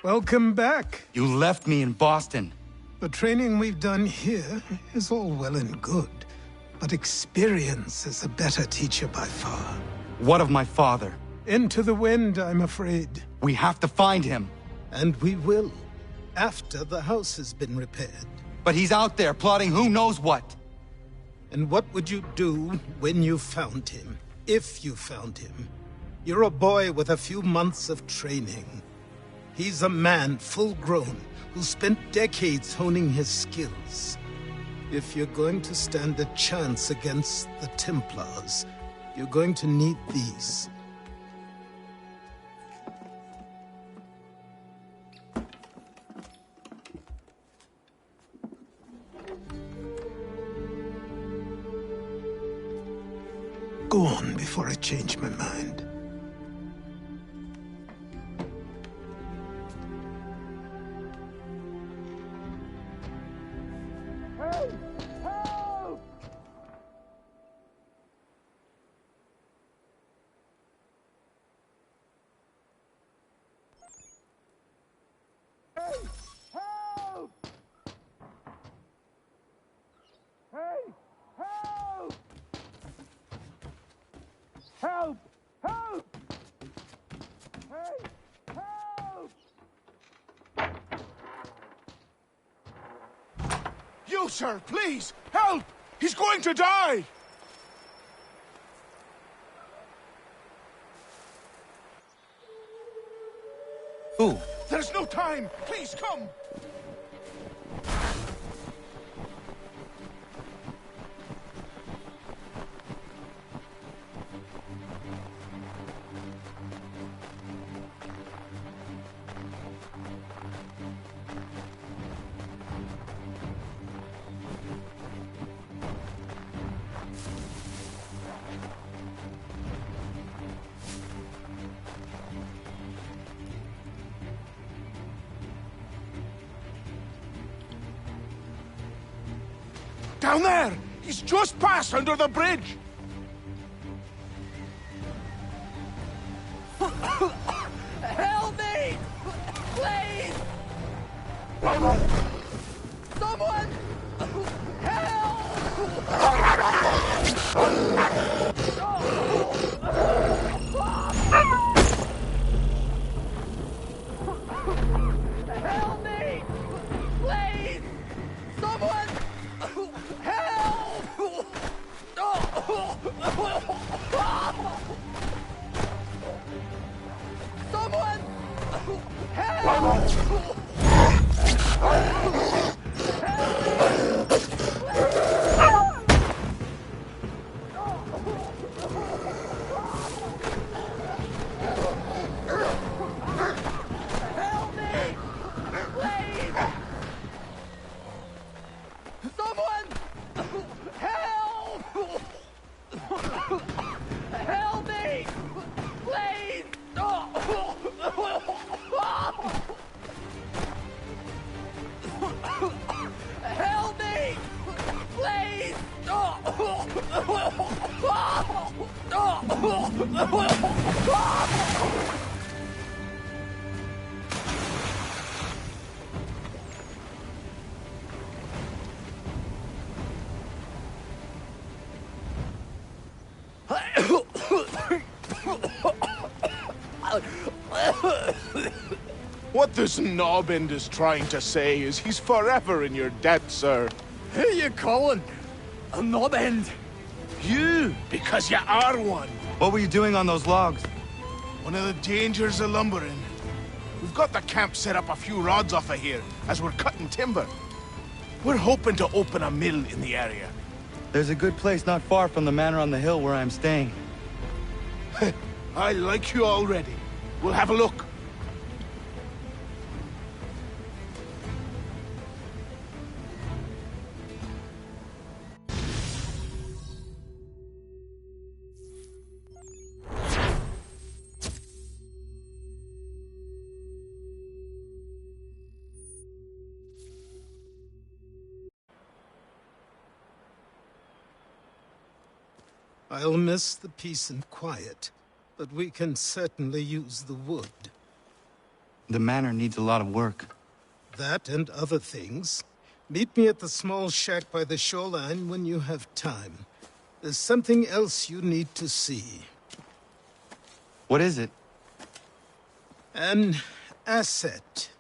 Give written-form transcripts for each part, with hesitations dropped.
Welcome back. You left me in Boston. The training we've done here is all well and good, but experience is a better teacher by far. What of my father? Into the wind, I'm afraid. We have to find him. And we will, after the house has been repaired. But he's out there plotting who knows what. And what would you do when you found him? If you found him? You're a boy with a few months of training. He's a man full grown who spent decades honing his skills. If you're going to stand a chance against the Templars, you're going to need these. Go on before I change my mind. Help! Help! Hey! Help! You, sir, please! Help! He's going to die! Who? There's no time! Please, come! Down there! He's just passed under the bridge! Help me! Please! Someone! Help me! Please! Someone! Someone! Help! Help me! Please! Someone! Help! Help me! Please! Help me! Please! What this knobend is trying to say is he's forever in your debt, sir. Who you calling? A knob end? You, because you are one. What were you doing on those logs? One of the dangers of lumbering. We've got the camp set up a few rods off of here, as we're cutting timber. We're hoping to open a mill in the area. There's a good place not far from the manor on the hill where I'm staying. I like you already. We'll have a look. I'll miss the peace and quiet, but we can certainly use the wood. The manor needs a lot of work. That and other things. Meet me at the small shack by the shoreline when you have time. There's something else you need to see. What is it? An asset.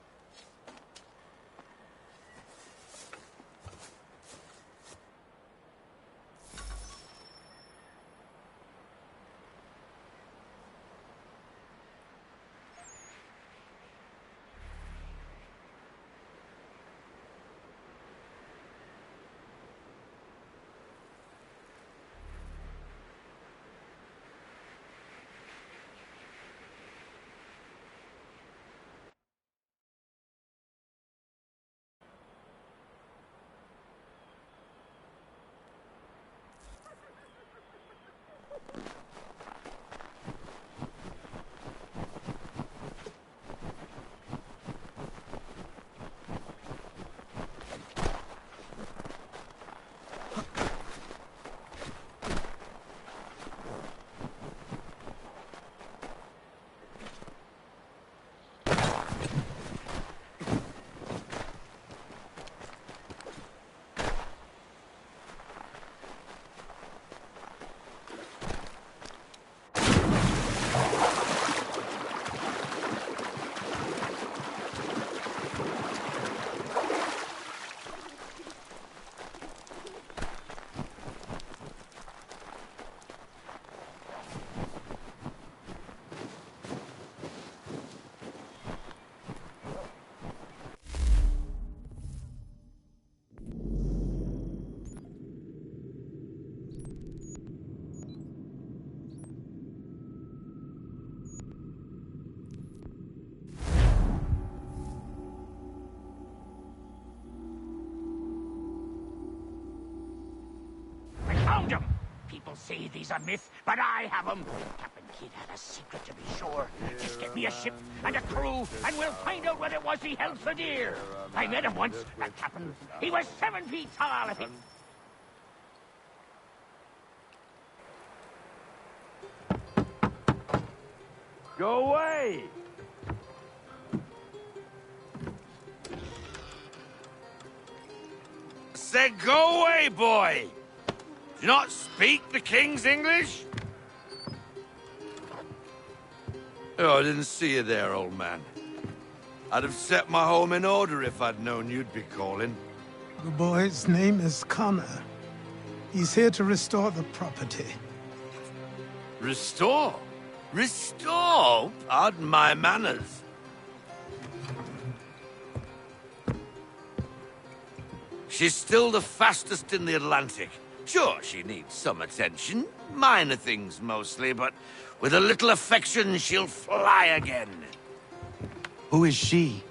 Found 'em! People say these are myth, but I have 'em. Captain Kidd had a secret, to be sure. Just get me a ship and a crew, and we'll find out what it was he held for dear. I met him once, that captain. He was 7 feet tall, if he... Go away! Said go away, boy! Do you not speak the King's English? Oh, I didn't see you there, old man. I'd have set my home in order if I'd known you'd be calling. The boy's name is Connor. He's here to restore the property. Restore? Restore? Pardon my manners. She's still the fastest in the Atlantic. Sure, she needs some attention. Minor things mostly, but with a little affection, she'll fly again. Who is she?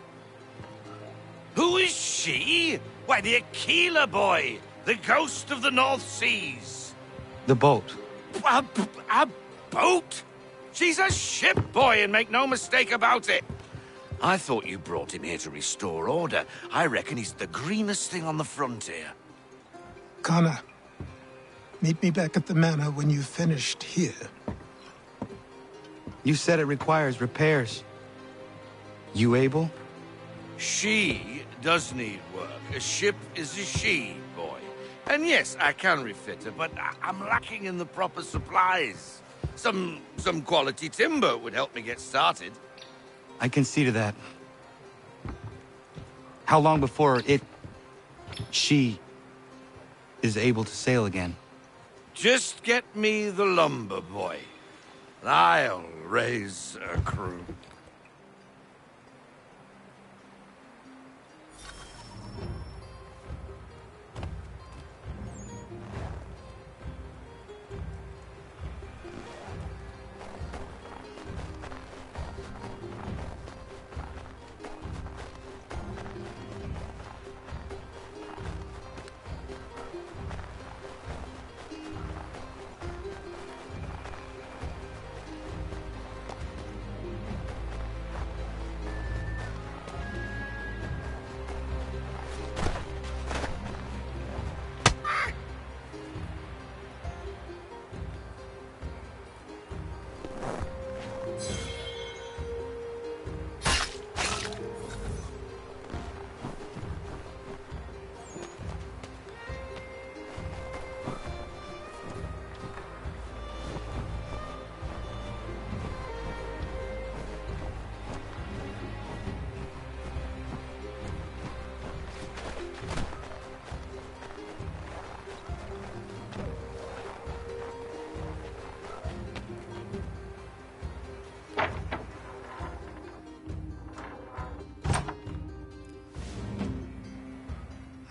Who is she? Why, the Aquila boy, the ghost of the North Seas. The boat. A boat? She's a ship, boy, and make no mistake about it. I thought you brought him here to restore order. I reckon he's the greenest thing on the frontier. Connor, meet me back at the manor when you've finished here. You said it requires repairs. You able? She does need work. A ship is a she, boy. And yes, I can refit her, but I'm lacking in the proper supplies. Some quality timber would help me get started. I can see to that. How long before she is able to sail again? Just get me the lumber, boy. I'll raise a crew.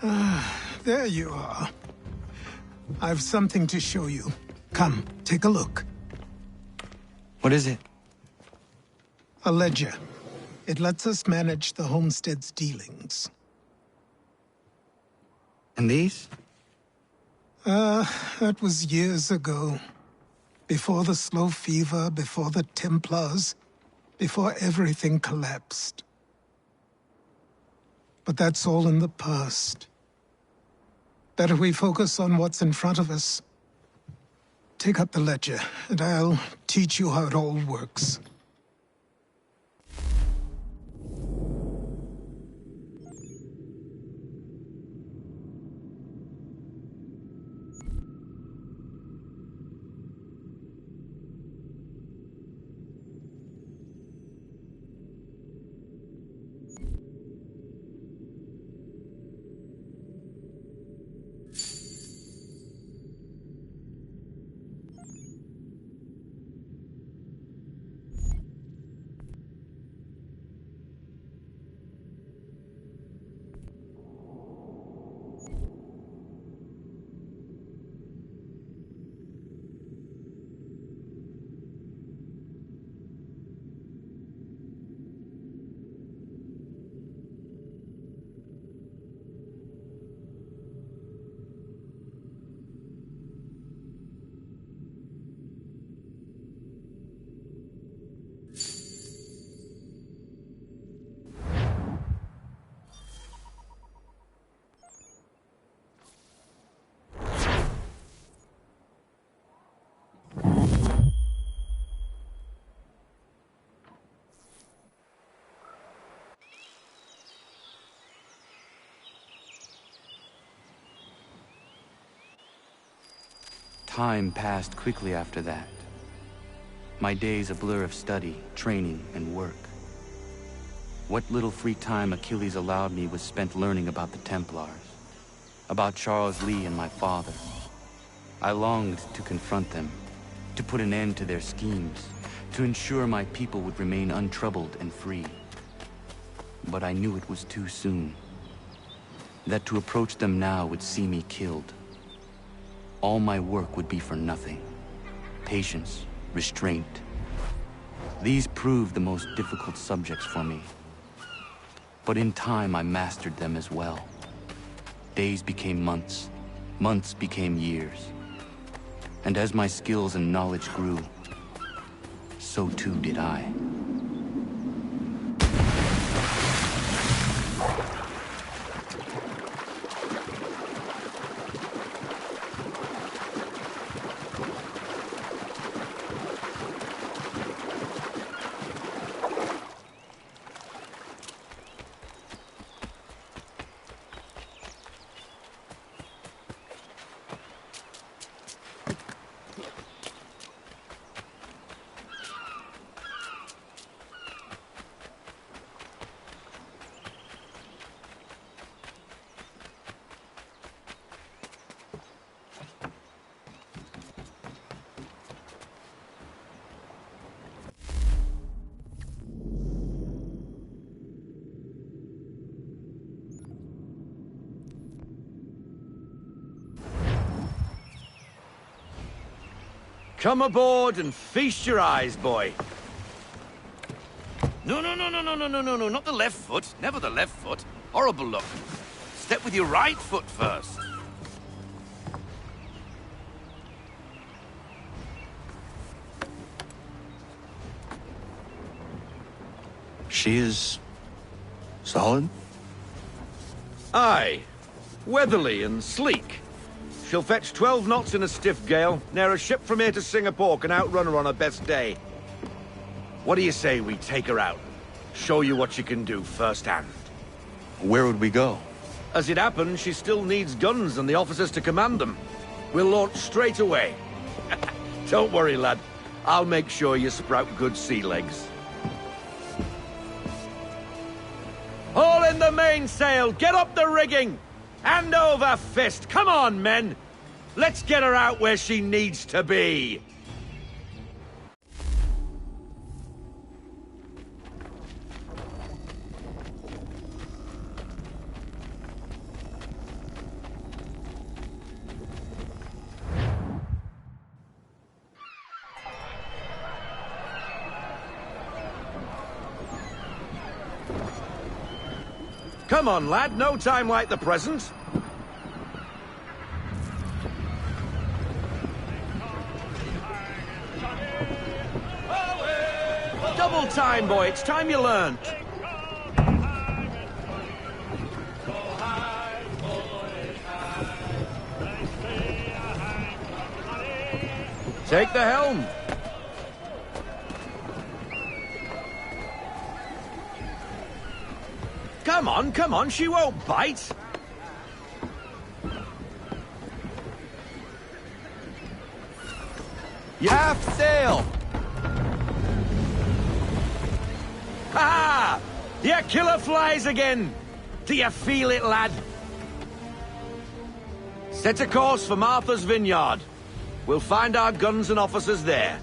There you are. I've something to show you. Come, take a look. What is it? A ledger. It lets us manage the homestead's dealings. And these? That was years ago. Before the slow fever, before the Templars, before everything collapsed. But that's all in the past. Better we focus on what's in front of us. Take up the ledger, and I'll teach you how it all works. Time passed quickly after that. My days a blur of study, training, and work. What little free time Achilles allowed me was spent learning about the Templars, about Charles Lee and my father. I longed to confront them, to put an end to their schemes, to ensure my people would remain untroubled and free. But I knew it was too soon, that to approach them now would see me killed. All my work would be for nothing. Patience, restraint. These proved the most difficult subjects for me. But in time, I mastered them as well. Days became months. Months became years. And as my skills and knowledge grew, so too did I. Come aboard and feast your eyes, boy. No, not the left foot. Never the left foot. Horrible look. Step with your right foot first. She is solid? Aye. Weatherly and sleek. She'll fetch 12 knots in a stiff gale. Ne'er a ship from here to Singapore can outrun her on her best day. What do you say we take her out? Show you what she can do firsthand. Where would we go? As it happens, she still needs guns and the officers to command them. We'll launch straight away. Don't worry, lad. I'll make sure you sprout good sea legs. Haul in the mainsail! Get up the rigging! Hand over fist! Come on, men! Let's get her out where she needs to be! Come on, lad, no time like the present. Double time, boy, it's time you learned. Take the helm. Come on, she won't bite. Half sail! Ha! Your killer flies again! Do you feel it, lad? Set a course for Martha's Vineyard. We'll find our guns and officers there.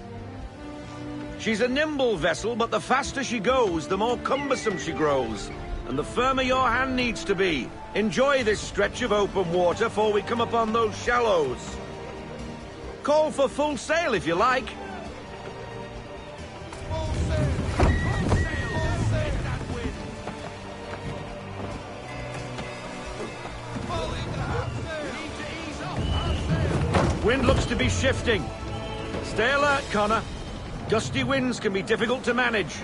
She's a nimble vessel, but the faster she goes, the more cumbersome she grows. And the firmer your hand needs to be. Enjoy this stretch of open water before we come upon those shallows. Call for full sail if you like. Wind looks to be shifting. Stay alert, Connor. Gusty winds can be difficult to manage.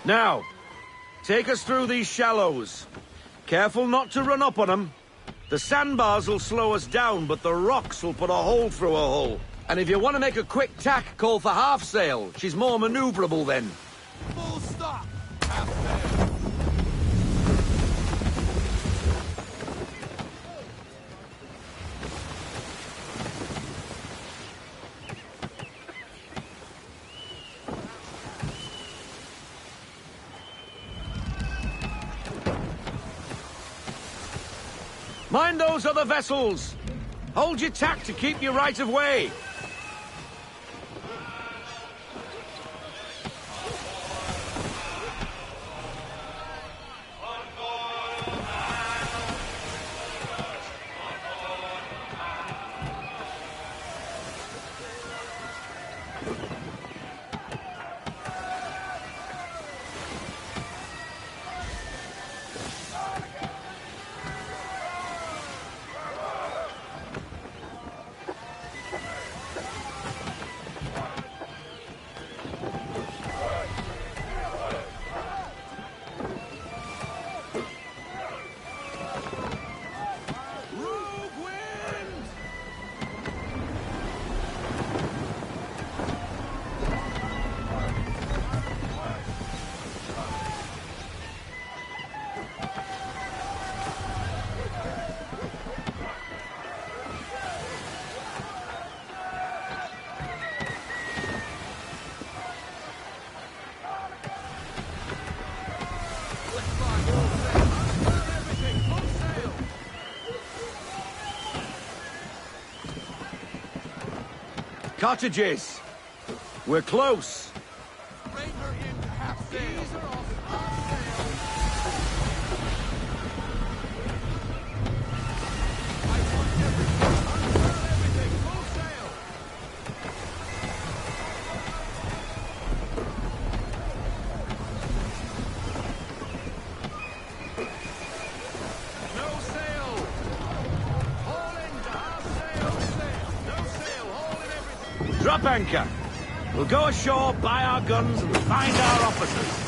Now, take us through these shallows. Careful not to run up on them. The sandbars will slow us down, but the rocks will put a hole through a hull. And if you want to make a quick tack, call for half sail. She's more maneuverable then. Full stop! Half sail! Mind those other vessels! Hold your tack to keep your right of way! Cottages! We're close! Bring her in to half sail! Ease her off! Half sail! I want everything! Full sail! No sail! Haul in to half sail! No sail! Haul in everything! Drop anchor! We'll go ashore, buy our guns, and find our officers.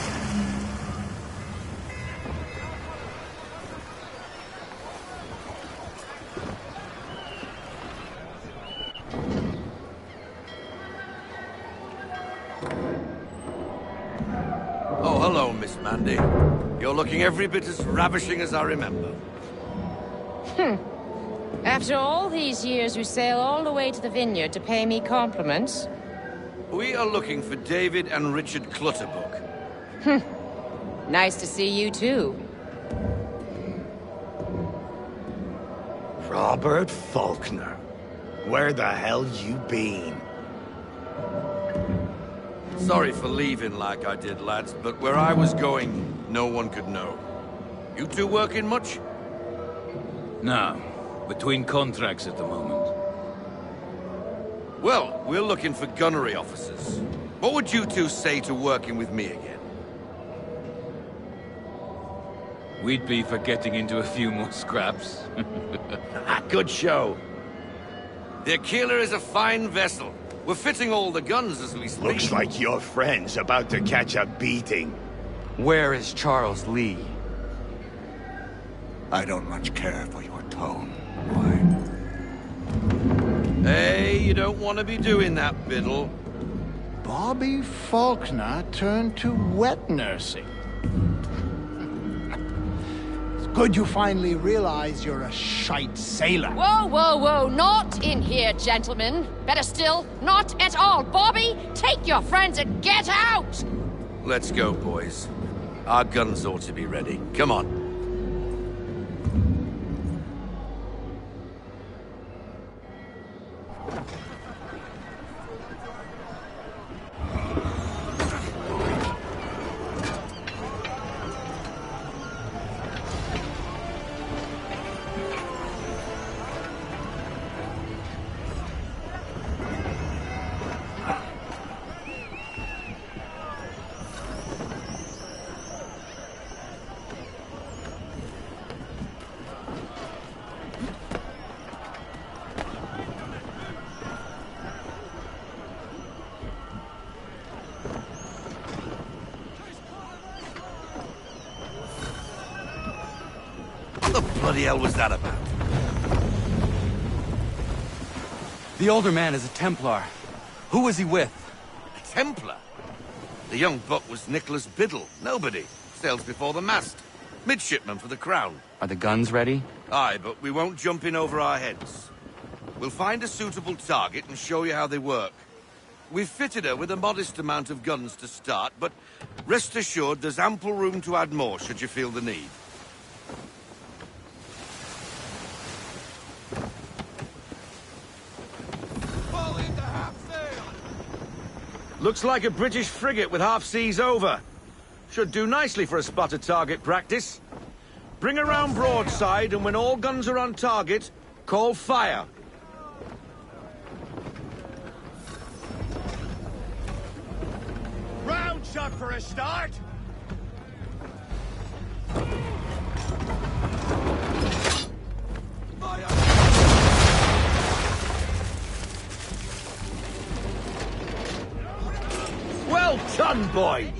Oh, hello, Miss Mandy. You're looking every bit as ravishing as I remember. After all these years, you sail all the way to the vineyard to pay me compliments? We are looking for David and Richard Clutterbuck. Nice to see you too. Robert Faulkner. Where the hell you been? Sorry for leaving like I did, lads, but where I was going, no one could know. You two working much? No. Between contracts at the moment. Well, we're looking for gunnery officers. What would you two say to working with me again? We'd be for getting into a few more scraps. Good show. The Aquila is a fine vessel. We're fitting all the guns as we speak. Looks like your friend's about to catch a beating. Where is Charles Lee? I don't much care for your tone. Hey, you don't want to be doing that, Biddle. Bobby Faulkner turned to wet nursing. It's good you finally realize you're a shite sailor. Whoa, whoa, whoa, not in here, gentlemen. Better still, not at all. Bobby, take your friends and get out! Let's go, boys. Our guns ought to be ready. Come on. What the bloody hell was that about? The older man is a Templar. Who was he with? A Templar? The young buck was Nicholas Biddle. Nobody. Sails before the mast. Midshipman for the Crown. Are the guns ready? Aye, but we won't jump in over our heads. We'll find a suitable target and show you how they work. We've fitted her with a modest amount of guns to start, but rest assured there's ample room to add more should you feel the need. Looks like a British frigate with half seas over. Should do nicely for a spotted target practice. Bring around broadside, and when all guns are on target, call fire. Round shot for a start. Well done, boy!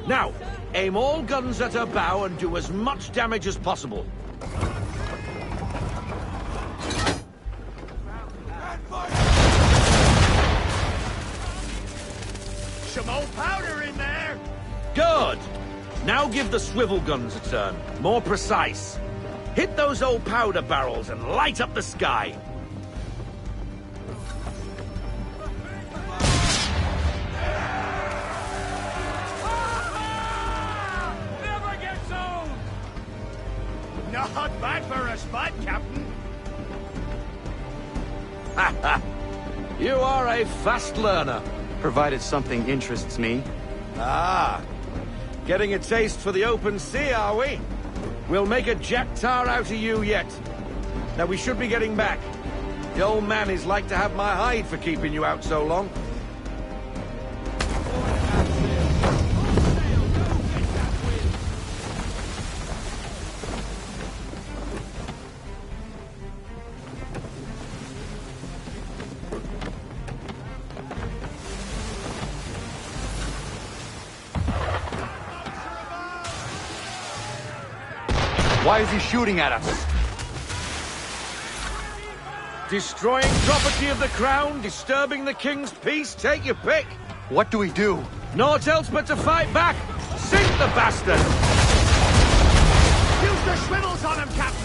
Now, aim all guns at her bow and do as much damage as possible. Some old powder in there. Good! Now give the swivel guns a turn. More precise. Hit those old powder barrels and light up the sky. Never gets old. Not bad for a spot, Captain. You are a fast learner. Provided something interests me. Ah, getting a taste for the open sea, are we? We'll make a jack tar out of you yet. Now we should be getting back. The old man is like to have my hide for keeping you out so long. Why is he shooting at us? Destroying property of the crown, disturbing the king's peace, take your pick. What do we do? Naught else but to fight back. Sink the bastard! Use the swivels on him, Captain.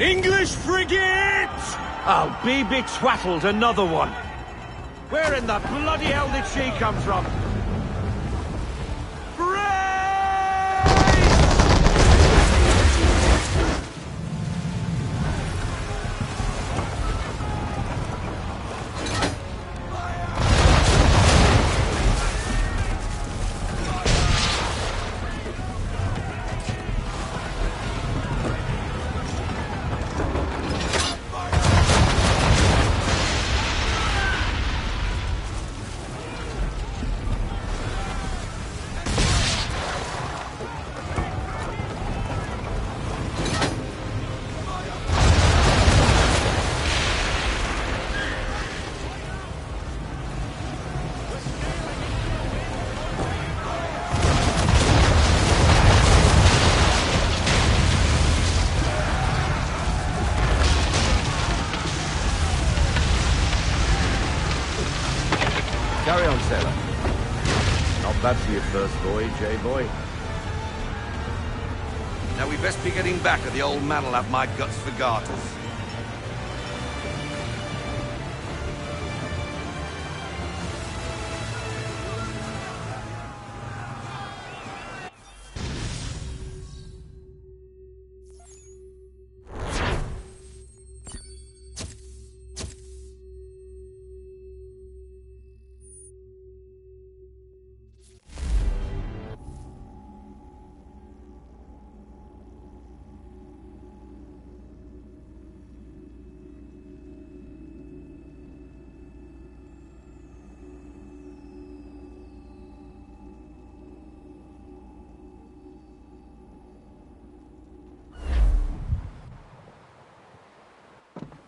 English frigate! I'll be betwattled, another one. Where in the bloody hell did she come from? Carry on, sailor. Not bad for your first voyage, eh, boy? Now we best be getting back, or the old man'll have my guts for garters.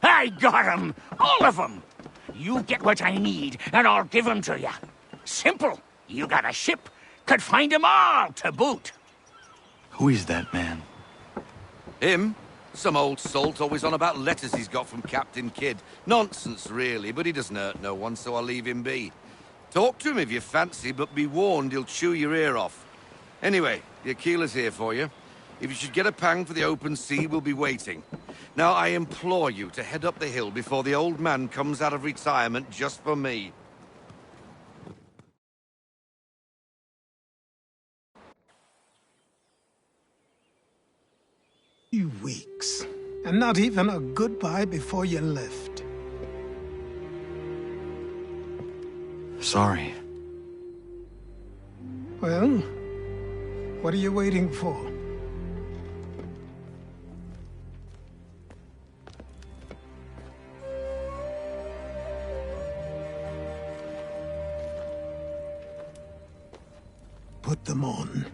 I got 'em! All of 'em! You get what I need, and I'll give 'em to you. Simple. You got a ship, could find 'em all to boot. Who is that man? Him? Some old salt always on about letters he's got from Captain Kidd. Nonsense, really, but he doesn't hurt no one, so I'll leave him be. Talk to him if you fancy, but be warned he'll chew your ear off. Anyway, the Aquila's here for you. If you should get a pang for the open sea, we'll be waiting. Now, I implore you to head up the hill before the old man comes out of retirement just for me. You weeks. And not even a goodbye before you left. Sorry. Well, what are you waiting for? Put them on.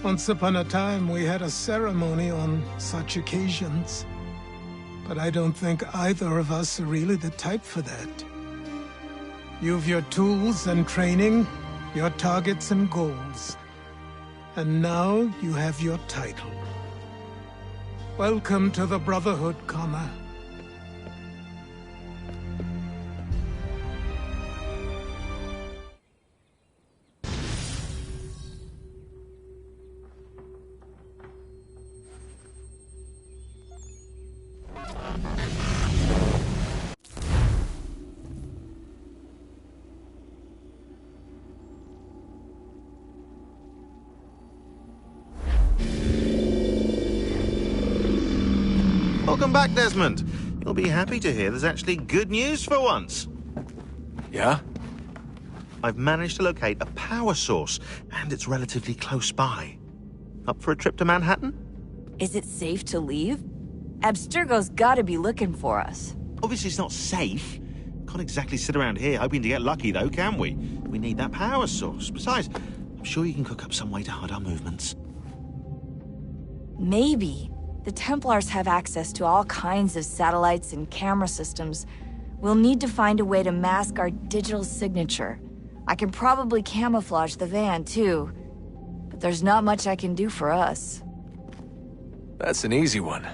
Once upon a time, we had a ceremony on such occasions. But I don't think either of us are really the type for that. You've your tools and training, your targets and goals. And now you have your title. Welcome to the Brotherhood, Connor. Welcome back, Desmond. You'll be happy to hear there's actually good news for once. Yeah? I've managed to locate a power source, and it's relatively close by. Up for a trip to Manhattan? Is it safe to leave? Abstergo's gotta be looking for us. Obviously it's not safe. Can't exactly sit around here hoping to get lucky, though, can we? We need that power source. Besides, I'm sure you can cook up some way to hide our movements. Maybe. The Templars have access to all kinds of satellites and camera systems. We'll need to find a way to mask our digital signature. I can probably camouflage the van, too. But there's not much I can do for us. That's an easy one.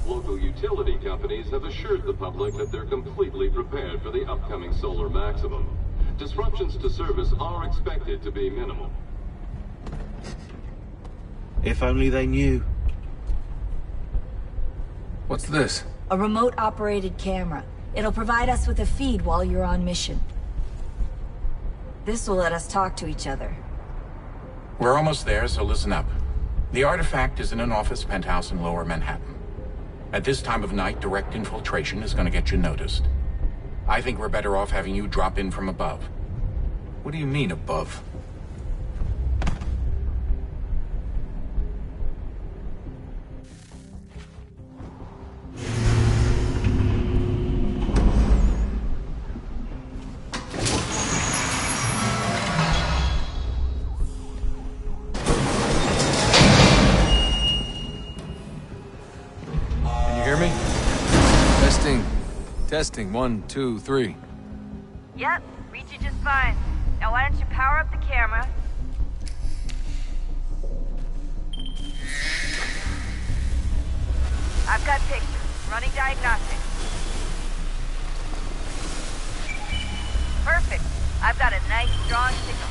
local utility companies have assured the public that they're completely prepared for the upcoming solar maximum. Disruptions to service are expected to be minimal. If only they knew. What's this? A remote-operated camera. It'll provide us with a feed while you're on mission. This will let us talk to each other. We're almost there, so listen up. The artifact is in an office penthouse in Lower Manhattan. At this time of night, direct infiltration is going to get you noticed. I think we're better off having you drop in from above. What do you mean, above? Testing, 1, 2, 3. Yep, read you just fine. Now why don't you power up the camera? I've got pictures. Running diagnostics. Perfect. I've got a nice, strong signal.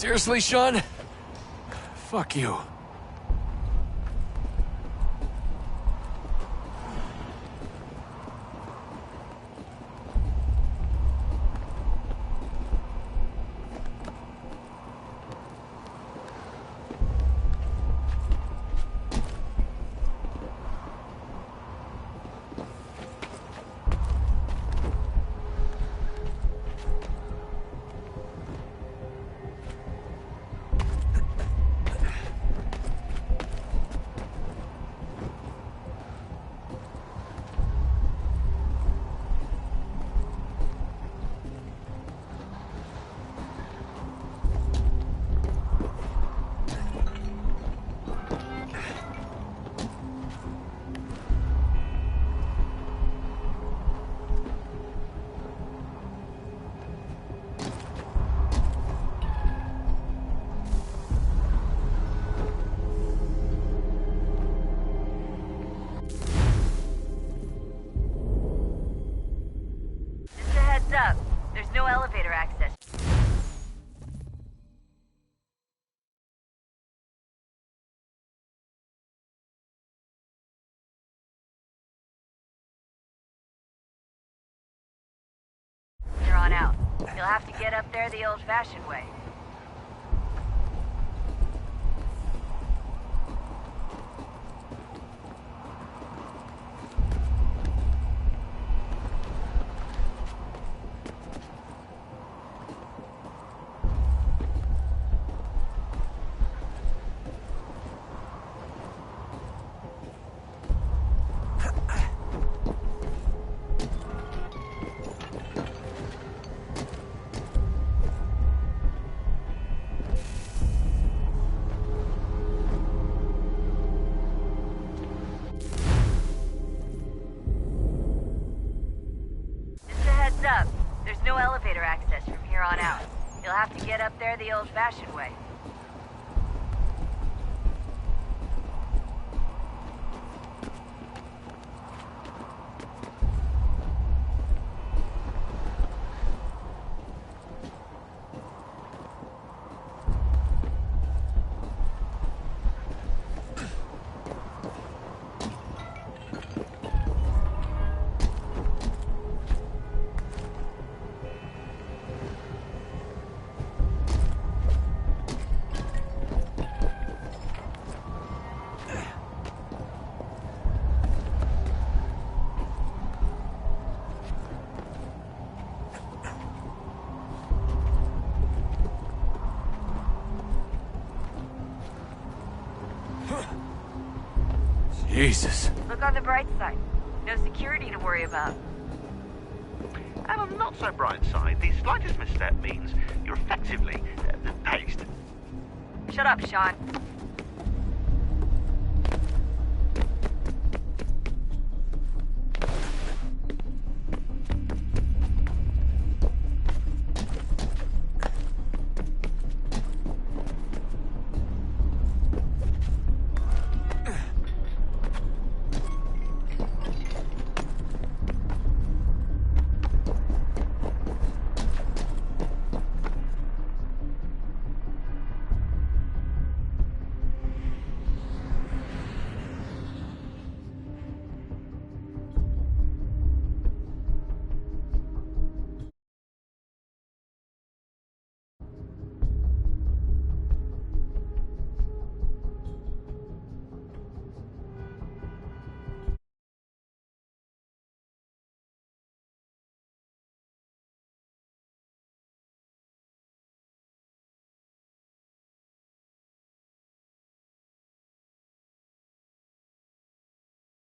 Seriously, Sean? Fuck you. Up. There's no elevator access. Here on out. You'll have to get up there the old-fashioned way. Up. There's no elevator access from here on out. You'll have to get up there the old-fashioned way. Jesus. Look on the bright side. No security to worry about. And on the not so bright side, the slightest misstep means you're effectively paced. Shut up, Sean.